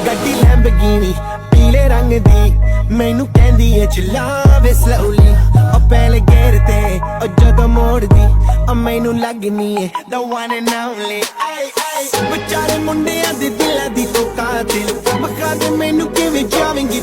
ਗੱਡੀ ਲੈਂਬਰਗਿਨੀ ਪੀਲੇ ਰੰਗ ਦੀ ਮੈਨੂੰ ਕਹਿੰਦੀ ਏ ਚਲਾਵੇ ਸਲੋਲੀ ਉਹ ਪਹਿਲੇ ਗੇਰ ਤੇ ਉਹ ਜਦੋਂ ਮੋੜਦੀ ਉਹ ਮੈਨੂੰ ਲੱਗਨੀ ਏ the one and only ਵਿਚਾਰੇ ਮੁੰਡਿਆਂ ਦੇ ਦਿਲਾਂ ਦੀ ਤੂੰ ਕਾਤਿਲ ਬਖਾ ਦੇ ਮੈਨੂੰ ਕਿਵੇਂ ਜਾਵੇਂਗੀ